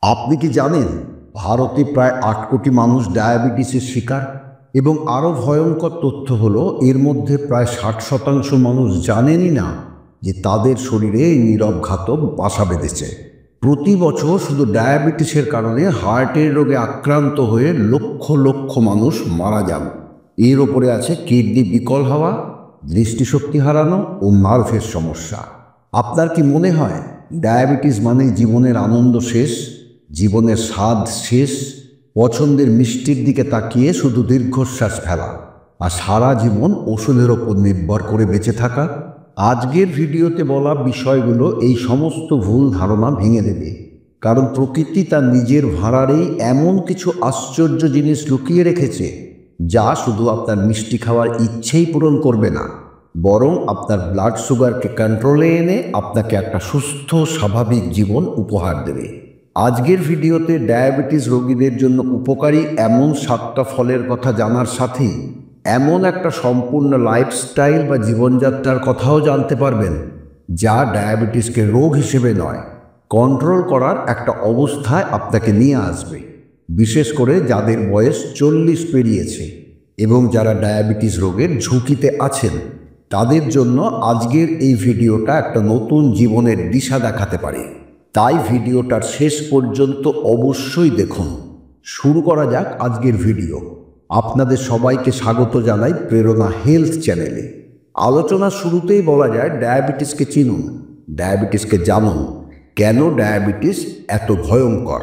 আপনি কি জানেন ভারতে প্রায় ৮ কোটি মানুষ ডায়াবেটিসের শিকার? এবং আরও ভয়ঙ্কর তথ্য হলো এর মধ্যে প্রায় ৬০% মানুষ জানেনই না যে তাদের শরীরে এই নীরব ঘাতক বাসা বেঁধেছে। প্রতি বছর শুধু ডায়াবেটিসের কারণে হার্টের রোগে আক্রান্ত হয়ে লক্ষ লক্ষ মানুষ মারা যান। এর ওপরে আছে কিডনি বিকল হওয়া, দৃষ্টিশক্তি হারানো ও নার্ভের সমস্যা। আপনার কি মনে হয় ডায়াবেটিস মানে জীবনের আনন্দ শেষ, জীবনের স্বাদ শেষ, পছন্দের মিষ্টির দিকে তাকিয়ে শুধু দীর্ঘশ্বাস ফেলা, আর সারা জীবন ওষুধের ওপর নির্ভর করে বেঁচে থাকা? আজকের ভিডিওতে বলা বিষয়গুলো এই সমস্ত ভুল ধারণা ভেঙে দেবে। কারণ প্রকৃতি তার নিজের ভাড়ারেই এমন কিছু আশ্চর্য জিনিস লুকিয়ে রেখেছে যা শুধু আপনার মিষ্টি খাওয়ার ইচ্ছেই পূরণ করবে না, বরং আপনার ব্লাড সুগারকে কন্ট্রোলে এনে আপনাকে একটা সুস্থ স্বাভাবিক জীবন উপহার দেবে। আজকের ভিডিওতে ডায়াবেটিস রোগীদের জন্য উপকারী এমন 7টা ফলের কথা জানার সাথেই এমন একটা সম্পূর্ণ লাইফস্টাইল বা জীবনযাত্রার কথাও জানতে পারবেন যা ডায়াবেটিসকে রোগ হিসেবে নয়, কন্ট্রোল করার একটা অবস্থায় আপনাকে নিয়ে আসবে। বিশেষ করে যাদের বয়স 40 পেরিয়েছে এবং যারা ডায়াবেটিস রোগের ঝুঁকিতে আছেন, তাদের জন্য আজকের এই ভিডিওটা একটা নতুন জীবনের দিশা দেখাতে পারে। তাই ভিডিওটার শেষ পর্যন্ত অবশ্যই দেখুন। শুরু করা যাক আজকের ভিডিও। আপনাদের সবাইকে স্বাগত জানাই প্রেরণা হেলথ চ্যানেলে। আলোচনার শুরুতেই বলা যায় ডায়াবেটিসকে চিনুন, ডায়াবেটিসকে জানুন। কেন ডায়াবেটিস এত ভয়ঙ্কর?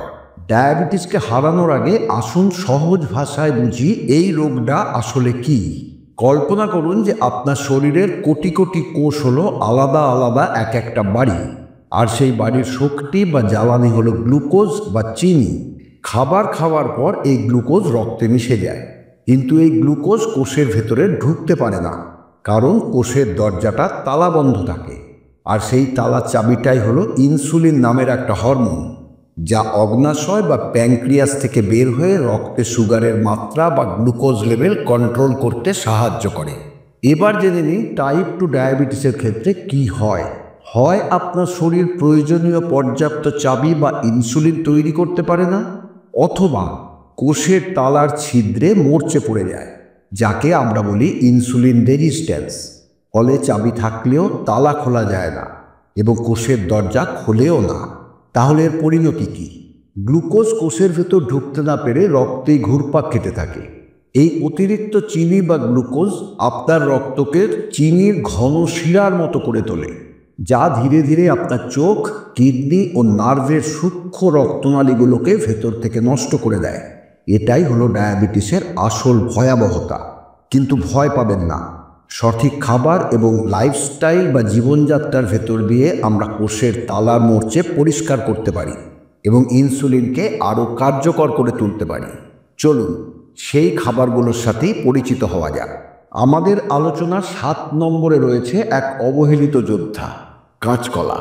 ডায়াবেটিসকে হারানোর আগে আসুন সহজ ভাষায় বুঝি এই রোগটা আসলে কি। কল্পনা করুন যে আপনার শরীরের কোটি কোটি কোষ হলো আলাদা আলাদা এক একটা বাড়ি, আর সেই বাড়ির শক্তি বা জ্বালানি হলো গ্লুকোজ বা চিনি। খাবার খাওয়ার পর এই গ্লুকোজ রক্তে মিশে যায়, কিন্তু এই গ্লুকোজ কোষের ভেতরে ঢুকতে পারে না, কারণ কোষের দরজাটা তালাবন্ধ থাকে। আর সেই তালার চাবিটাই হলো ইনসুলিন নামের একটা হরমোন, যা অগ্ন্যাশয় বা প্যানক্রিয়াস থেকে বের হয়ে রক্তে সুগারের মাত্রা বা গ্লুকোজ লেভেল কন্ট্রোল করতে সাহায্য করে। এবার জেনে নিন টাইপ 2 ডায়াবেটিসের ক্ষেত্রে কি হয়। হয় আপনার শরীর প্রয়োজনীয় পর্যাপ্ত চাবি বা ইনসুলিন তৈরি করতে পারে না, অথবা কোষের তালার ছিদ্রে মরচে পড়ে যায়, যাকে আমরা বলি ইনসুলিন রেজিস্ট্যান্স। ফলে চাবি থাকলেও তালা খোলা যায় না এবং কোষের দরজা খোলেও না। তাহলে এর পরিণতি কী? গ্লুকোজ কোষের ভেতর ঢুকতে না পেরে রক্তে ঘুরপাক খেতে থাকে। এই অতিরিক্ত চিনি বা গ্লুকোজ আপনার রক্তকে চিনির ঘন শিরার মতো করে তোলে, যা ধীরে ধীরে আপনার চোখ, কিডনি ও নার্ভের সূক্ষ্ম রক্তনালীগুলোকে ভেতর থেকে নষ্ট করে দেয়। এটাই হলো ডায়াবেটিসের আসল ভয়াবহতা। কিন্তু ভয় পাবেন না, সঠিক খাবার এবং লাইফস্টাইল বা জীবনযাত্রার ভেতর দিয়ে আমরা কোষের তালার মরচে পরিষ্কার করতে পারি এবং ইনসুলিনকে আরও কার্যকর করে তুলতে পারি। চলুন সেই খাবারগুলোর সাথেই পরিচিত হওয়া যাক। আমাদের আলোচনার 7 নম্বরে রয়েছে এক অবহেলিত যোদ্ধা, কাঁচকলা।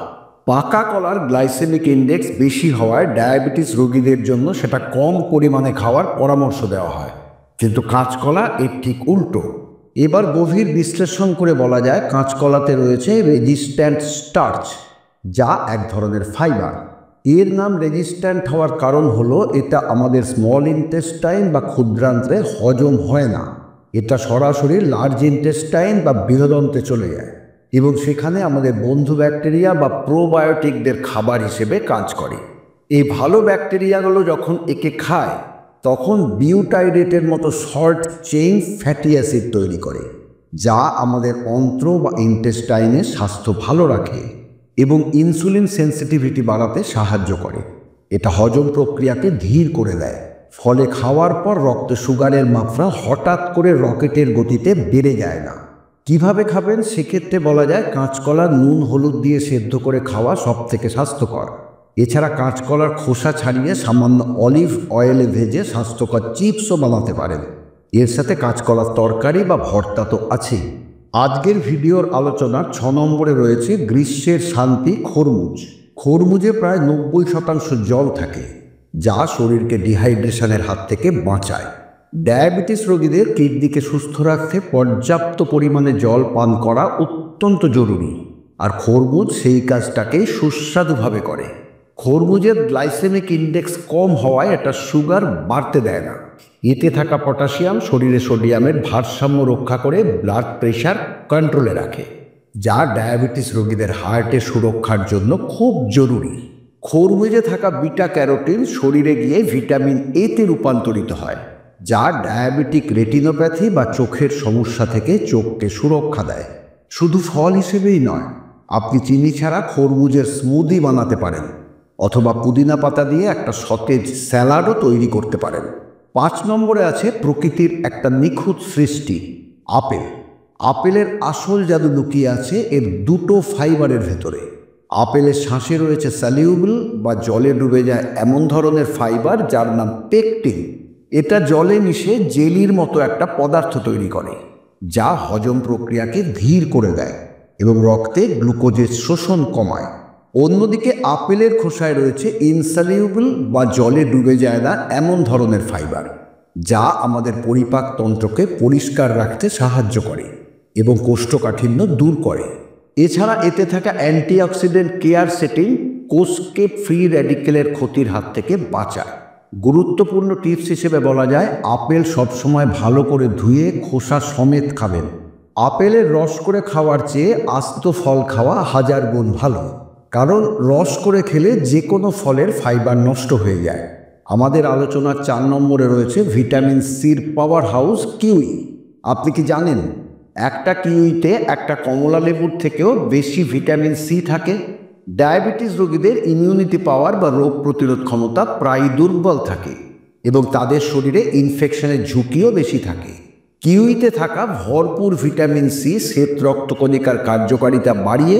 পাকা কলার গ্লাইসেমিক ইন্ডেক্স বেশি হওয়ায় ডায়াবেটিস রোগীদের জন্য সেটা কম পরিমাণে খাওয়ার পরামর্শ দেওয়া হয়, কিন্তু কাঁচকলা এর ঠিক উল্টো। এবার গভীর বিশ্লেষণ করে বলা যায় কাঁচকলাতে রয়েছে রেজিস্ট্যান্ট স্টার্চ, যা এক ধরনের ফাইবার। এর নাম রেজিস্ট্যান্ট হওয়ার কারণ হলো এটা আমাদের স্মল ইন্টেস্টাইন বা ক্ষুদ্রান্ত্রে হজম হয় না, এটা সরাসরি লার্জ ইন্টেস্টাইন বা বৃহদন্ত্রে চলে যায় এবং সেখানে আমাদের বন্ধু ব্যাকটেরিয়া বা প্রোবায়োটিকদের খাবার হিসেবে কাজ করে। এই ভালো ব্যাকটেরিয়াগুলো যখন একে খায় তখন বিউটাইরেটের মতো শর্ট চেইন ফ্যাটি অ্যাসিড তৈরি করে, যা আমাদের অন্ত্র বা ইন্টেস্টাইনের স্বাস্থ্য ভালো রাখে এবং ইনসুলিন সেন্সিটিভিটি বাড়াতে সাহায্য করে। এটা হজম প্রক্রিয়াকে ধীর করে দেয়, ফলে খাওয়ার পর রক্তে সুগারের মাত্রা হঠাৎ করে রকেটের গতিতে বেড়ে যায় না। কিভাবে খাবেন? সেক্ষেত্রে বলা যায় কাঁচকলা নুন হলুদ দিয়ে সেদ্ধ করে খাওয়া সব থেকে স্বাস্থ্যকর। এছাড়া কাঁচকলার খোসা ছাড়িয়ে সামান্য অলিভ অয়েলে ভেজে স্বাস্থ্যকর চিপসও বানাতে পারেন। এর সাথে কাঁচকলার তরকারি বা ভর্তা তো আছেই। আজকের ভিডিওর আলোচনার 6 নম্বরে রয়েছে গ্রীষ্মের শান্তি, খরমুজ। খরমুজে প্রায় 90% জল থাকে, যা শরীরকে ডিহাইড্রেশনের হাত থেকে বাঁচায়। ডায়াবেটিস রোগীদের কিডনিকে সুস্থ রাখতে পর্যাপ্ত পরিমাণে জল পান করা অত্যন্ত জরুরি, আর খরমুজ সেই কাজটাকে সুস্বাদুভাবে করে। খরমুজের গ্লাইসেমিক ইন্ডেক্স কম হওয়ায় এটা সুগার বাড়তে দেয় না। এতে থাকা পটাশিয়াম শরীরে সোডিয়ামের ভারসাম্য রক্ষা করে ব্লাড প্রেশার কন্ট্রোলে রাখে, যা ডায়াবেটিস রোগীদের হার্টের সুরক্ষার জন্য খুব জরুরি। খরমুজে থাকা বিটা ক্যারোটিন শরীরে গিয়ে ভিটামিন এতে রূপান্তরিত হয়, যা ডায়াবেটিক রেটিনোপ্যাথি বা চোখের সমস্যা থেকে চোখকে সুরক্ষা দেয়। শুধু ফল হিসেবেই নয়, আপনি চিনি ছাড়া খরমুজের স্মুদি বানাতে পারেন, অথবা পুদিনা পাতা দিয়ে একটা সতেজ স্যালাডও তৈরি করতে পারেন। 5 নম্বরে আছে প্রকৃতির একটা নিখুঁত সৃষ্টি, আপেল। আপেলের আসল জাদু লুকিয়ে আছে এর দুটো ফাইবারের ভেতরে। আপেলের শাঁসে রয়েছে সলিউবল বা জলে ডুবে যায় এমন ধরনের ফাইবার যার নাম পেকটিন। এটা জলে মিশে জেলির মতো একটা পদার্থ তৈরি করে, যা হজম প্রক্রিয়াকে ধীর করে দেয় এবং রক্তে গ্লুকোজের শোষণ কমায়। অন্যদিকে আপেলের খোসায় রয়েছে ইনসলিউবল বা জলে ডুবে যায় না এমন ধরনের ফাইবার, যা আমাদের পরিপাকতন্ত্রকে পরিষ্কার রাখতে সাহায্য করে এবং কোষ্ঠকাঠিন্য দূর করে। এছাড়া এতে থাকা অ্যান্টিঅক্সিডেন্ট কেয়ার সেটিং কোষকে ফ্রি র্যাডিকেলের ক্ষতির হাত থেকে বাঁচায়। গুরুত্বপূর্ণ টিপস হিসেবে বলা যায়, আপেল সবসময় ভালো করে ধুয়ে খোসা সমেত খাবেন। আপেলের রস করে খাওয়ার চেয়ে আস্ত ফল খাওয়া 1000 গুণ ভালো, কারণ রস করে খেলে যে কোনো ফলের ফাইবার নষ্ট হয়ে যায়। আমাদের আলোচনার 4 নম্বরে রয়েছে ভিটামিন সির পাওয়ার হাউস কিউই। আপনি কি জানেন একটা কিউইতে একটা কমলা লেবুর থেকেও বেশি ভিটামিন সি থাকে? ডায়াবেটিস রোগীদের ইমিউনিটি পাওয়ার বা রোগ প্রতিরোধ ক্ষমতা প্রায় দুর্বল থাকে এবং তাদের শরীরে ইনফেকশনের ঝুঁকিও বেশি থাকে। কিউইতে থাকা ভরপুর ভিটামিন সি শ্বেত রক্তকণিকার কার্যকারিতা বাড়িয়ে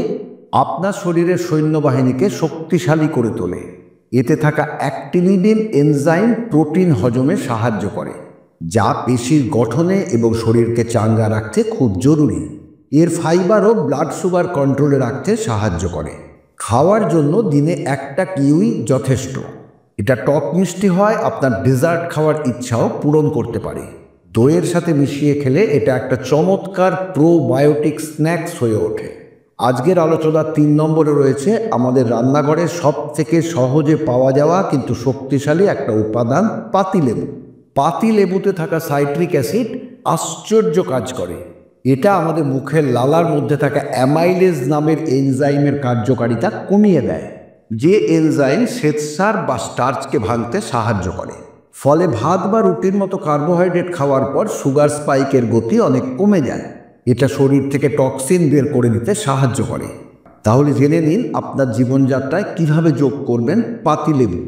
আপনার শরীরের সৈন্যবাহিনীকে শক্তিশালী করে তোলে। এতে থাকা অ্যাক্টিনিডিন এনজাইম প্রোটিন হজমে সাহায্য করে, যা পেশির গঠনে এবং শরীরকে চাঙ্গা রাখতে খুব জরুরি। এর ফাইবারও ব্লাড সুগার কন্ট্রোলে রাখতে সাহায্য করে। খাওয়ার জন্য দিনে একটা কিউই যথেষ্ট। এটা টক মিষ্টি হয়, আপনার ডেজার্ট খাওয়ার ইচ্ছাও পূরণ করতে পারে। দইয়ের সাথে মিশিয়ে খেলে এটা একটা চমৎকার প্রোবায়োটিক স্ন্যাক্স হয়ে ওঠে। আজকের আলোচনার 3 নম্বরে রয়েছে আমাদের রান্নাঘরে সবথেকে সহজে পাওয়া যাওয়া কিন্তু শক্তিশালী একটা উপাদান, পাতিলেবু। পাতিলেবুতে থাকা সাইট্রিক অ্যাসিড আশ্চর্য কাজ করে। এটা আমাদের মুখের লালার মধ্যে থাকা অ্যামাইলেজ নামের এনজাইমের কার্যকারিতা কমিয়ে দেয়, যে এনজাইম শ্বেতসার বা স্টার্চকে ভাঙতে সাহায্য করে। ফলে ভাত বা রুটির মতো কার্বোহাইড্রেট খাওয়ার পর সুগার স্পাইকের গতি অনেক কমে যায়। এটা শরীর থেকে টক্সিন বের করে নিতে সাহায্য করে। তাহলে জেনে নিন আপনার জীবনযাত্রায় কিভাবে যোগ করবেন পাতিলেবু।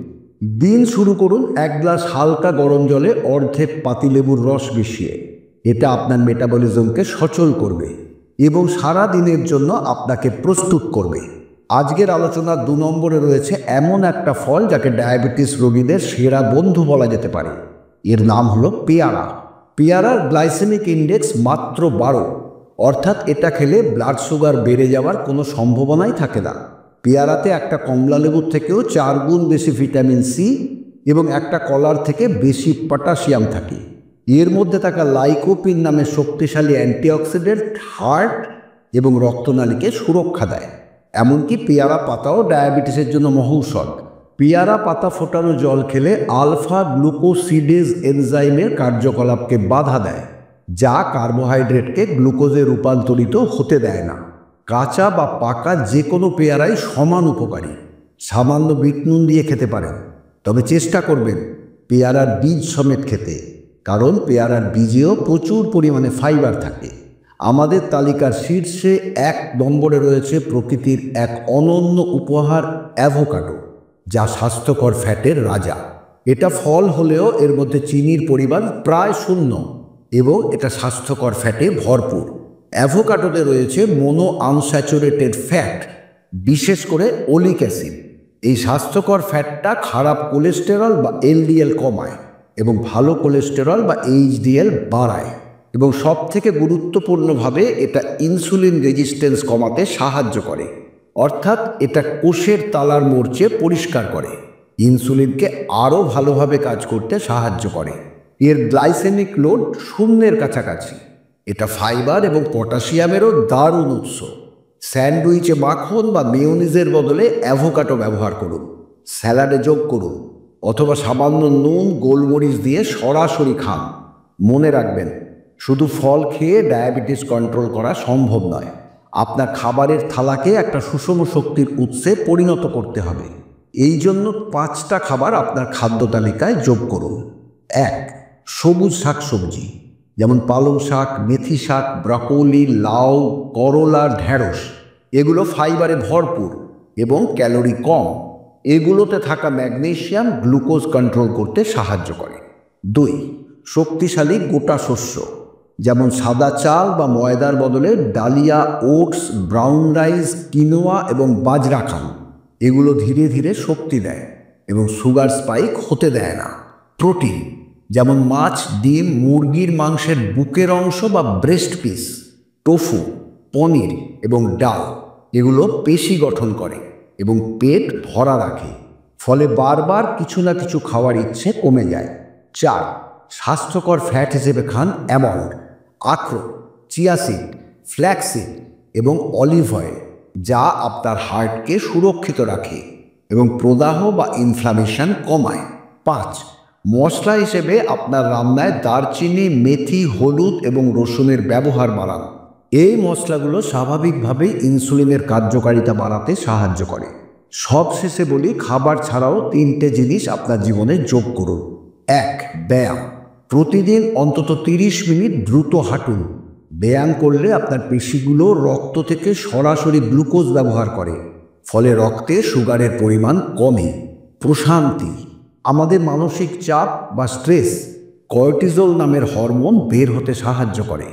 দিন শুরু করুন 1 গ্লাস হালকা গরম জলে অর্ধেক পাতিলেবুর রস মিশিয়ে। এটা আপনার মেটাবলিজমকে সচল করবে এবং সারা দিনের জন্য আপনাকে প্রস্তুত করবে। আজকের আলোচনার 2 নম্বরে রয়েছে এমন একটা ফল যাকে ডায়াবেটিস রোগীদের সেরা বন্ধু বলা যেতে পারে। এর নাম হলো পেয়ারা। পেয়ারার গ্লাইসেমিক ইন্ডেক্স মাত্র 12, অর্থাৎ এটা খেলে ব্লাড সুগার বেড়ে যাওয়ার কোনো সম্ভাবনাই থাকে না। পেয়ারাতে একটা কমলা লেবুর থেকেও 4 গুণ বেশি ভিটামিন সি এবং একটা কলার থেকে বেশি পটাশিয়াম থাকে। এর মধ্যে থাকা লাইকোপিন নামের শক্তিশালী অ্যান্টিঅক্সিডেন্ট হার্ট এবং রক্তনালীকে সুরক্ষা দেয়। এমনকি পেয়ারা পাতাও ডায়াবেটিসের জন্য মহৌষধ। পেয়ারা পাতা ফোটানো জল খেলে আলফা গ্লুকোসিডেজ এনজাইমের কার্যকলাপকে বাধা দেয়, যা কার্বোহাইড্রেটকে গ্লুকোজে রূপান্তরিত হতে দেয় না। কাঁচা বা পাকা যে কোনো পেয়ারাই সমান উপকারী। সামান্য বিট নুন দিয়ে খেতে পারেন, তবে চেষ্টা করবেন পেয়ারার বীজ সমেত খেতে, কারণ পেয়ারার বীজেও প্রচুর পরিমাণে ফাইবার থাকে। আমাদের তালিকার শীর্ষে 1 নম্বরে রয়েছে প্রকৃতির এক অনন্য উপহার, অ্যাভোকাডো, যা স্বাস্থ্যকর ফ্যাটের রাজা। এটা ফল হলেও এর মধ্যে চিনির পরিমাণ প্রায় 0 এবং এটা স্বাস্থ্যকর ফ্যাটে ভরপুর। অ্যাভোকাডোতে রয়েছে মোনো আনস্যাচুরেটেড ফ্যাট, বিশেষ করে ওলিক অ্যাসিড। এই স্বাস্থ্যকর ফ্যাটটা খারাপ কোলেস্টেরল বা এলডিএল কমায় এবং ভালো কোলেস্টেরল বা এইচডিএল বাড়ায়, এবং সবথেকে গুরুত্বপূর্ণভাবে এটা ইনসুলিন রেজিস্ট্যান্স কমাতে সাহায্য করে, অর্থাৎ এটা কোষের তালার মোর্চে পরিষ্কার করে, ইনসুলিনকে আরও ভালোভাবে কাজ করতে সাহায্য করে। এর গ্লাইসেমিক লোড 0-এর কাছাকাছি। এটা ফাইবার এবং পটাশিয়ামেরও দারুণ উৎস। স্যান্ডউইচে মাখন বা মেয়োনিজের বদলে অ্যাভোকাডো ব্যবহার করুন। স্যালাডে যোগ করুন, অথবা সামান্য নুন গোলমরিচ দিয়ে সরাসরি খান। মনে রাখবেন, শুধু ফল খেয়ে ডায়াবেটিস কন্ট্রোল করা সম্ভব নয়। আপনার খাবারের থালাকে একটা সুষম শক্তির উৎসে পরিণত করতে হবে। এই জন্য 5টা খাবার আপনার খাদ্য তালিকায় যোগ করুন। 1. সবুজ শাকসবজি, যেমন পালং শাক, মেথি শাক, ব্রকোলি, লাউ, করলা, ঢেঁড়স। এগুলো ফাইবারে ভরপুর এবং ক্যালোরি কম। এগুলোতে থাকা ম্যাগনেসিয়াম গ্লুকোজ কন্ট্রোল করতে সাহায্য করে। 2. শক্তিশালী গোটা শস্য, যেমন সাদা চাল বা ময়দার বদলে dahlia, oats, brown rice, quinoa এবং বাজরা খান। এগুলো ধীরে ধীরে শক্তি দেয় এবং সুগার স্পাইক হতে দেয় না। প্রোটিন, যেমন মাছ, ডিম, মুরগির মাংসের বুকের অংশ বা ব্রেস্ট পিস, টোফু, পনির এবং ডাল। এগুলো পেশি গঠন করে এবং পেট ভরা রাখে, ফলে বারবার কিছু না কিছু খাওয়ার ইচ্ছে কমে যায়। 4. স্বাস্থ্যকর ফ্যাট হিসেবে খান অ্যালমন্ড, আখরোট, চিয়া সিড, ফ্ল্যাক্স সিড এবং অলিভ অয়েল, যা আপনার হার্টকে সুরক্ষিত রাখে এবং প্রদাহ বা ইনফ্লামেশন কমায়। 5. মশলা হিসেবে আপনার রান্নায় দারচিনি, মেথি, হলুদ এবং রসুনের ব্যবহার বাড়ান। এই মশলাগুলো স্বাভাবিকভাবেই ইনসুলিনের কার্যকারিতা বাড়াতে সাহায্য করে। সবশেষে বলি, খাবার ছাড়াও 3টে জিনিস আপনার জীবনে যোগ করুন। 1. ব্যায়াম। প্রতিদিন অন্তত 30 মিনিট দ্রুত হাঁটুন। ব্যায়াম করলে আপনার পেশিগুলো রক্ত থেকে সরাসরি গ্লুকোজ ব্যবহার করে, ফলে রক্তে সুগারের পরিমাণ কমে। প্রশান্তি। আমাদের মানসিক চাপ বা স্ট্রেস কর্টিজল নামের হরমোন বের হতে সাহায্য করে,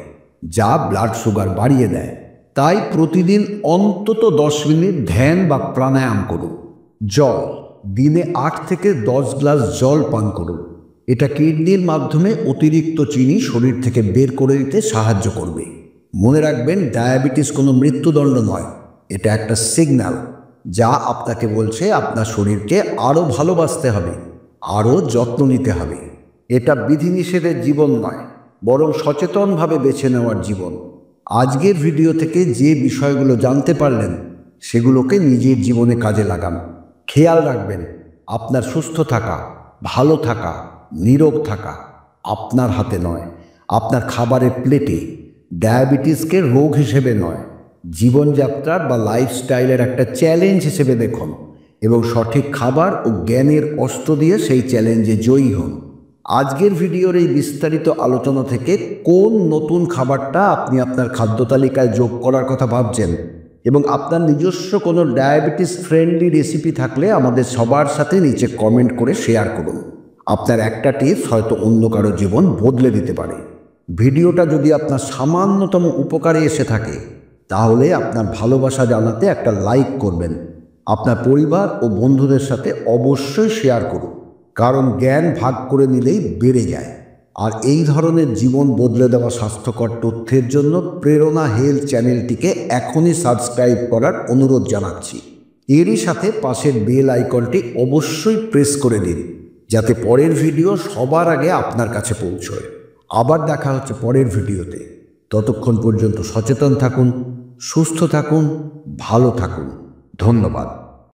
যা ব্লাড সুগার বাড়িয়ে দেয়। তাই প্রতিদিন অন্তত 10 মিনিট ধ্যান বা প্রাণায়াম করুন। জল। দিনে 8 থেকে 10 গ্লাস জল পান করুন। এটা কিডনির মাধ্যমে অতিরিক্ত চিনি শরীর থেকে বের করে দিতে সাহায্য করবে। মনে রাখবেন, ডায়াবেটিস কোনো মৃত্যুদণ্ড নয়, এটা একটা সিগন্যাল যা আপনাকে বলছে আপনার শরীরকে আরও ভালোবাসতে হবে, আরও যত্ন নিতে হবে। এটা বিধিনিষেধের জীবন নয়, বরং সচেতনভাবে বেছে নেওয়ার জীবন। আজকের ভিডিও থেকে যে বিষয়গুলো জানতে পারলেন, সেগুলোকে নিজের জীবনে কাজে লাগান। খেয়াল রাখবেন, আপনার সুস্থ থাকা, ভালো থাকা, নীরোগ থাকা আপনার হাতে নয়, আপনার খাবারের প্লেটে। ডায়াবেটিসকে রোগ হিসেবে নয়, জীবনযাত্রার বা লাইফস্টাইলের একটা চ্যালেঞ্জ হিসেবে দেখুন এবং সঠিক খাবার ও জ্ঞানের অস্ত্র দিয়ে সেই চ্যালেঞ্জে জয়ী হন। আজকের ভিডিওর এই বিস্তারিত আলোচনা থেকে কোন নতুন খাবারটা আপনি আপনার খাদ্য তালিকায় যোগ করার কথা ভাবছেন, এবং আপনার নিজস্ব কোনো ডায়াবেটিস ফ্রেন্ডলি রেসিপি থাকলে আমাদের সবার সাথে নিচে কমেন্ট করে শেয়ার করুন। আপনার একটা টিপস হয়তো অন্য কারো জীবন বদলে দিতে পারে। ভিডিওটা যদি আপনার সামান্যতম উপকারে এসে থাকে, তাহলে আপনার ভালোবাসা জানাতে একটা লাইক করবেন। আপনার পরিবার ও বন্ধুদের সাথে অবশ্যই শেয়ার করুন, কারণ জ্ঞান ভাগ করে নিলেই বেড়ে যায়। আর এই ধরনের জীবন বদলে দেওয়া স্বাস্থ্যকর তথ্যের জন্য প্রেরণা হেলথ চ্যানেলটিকে এখনই সাবস্ক্রাইব করার অনুরোধ জানাচ্ছি। এরই সাথে পাশের বেল আইকনটি অবশ্যই প্রেস করে দিন, যাতে পরের ভিডিও সবার আগে আপনার কাছে পৌঁছয়। আবার দেখা হচ্ছে পরের ভিডিওতে। ততক্ষণ পর্যন্ত সচেতন থাকুন, সুস্থ থাকুন, ভালো থাকুন। ধন্যবাদ।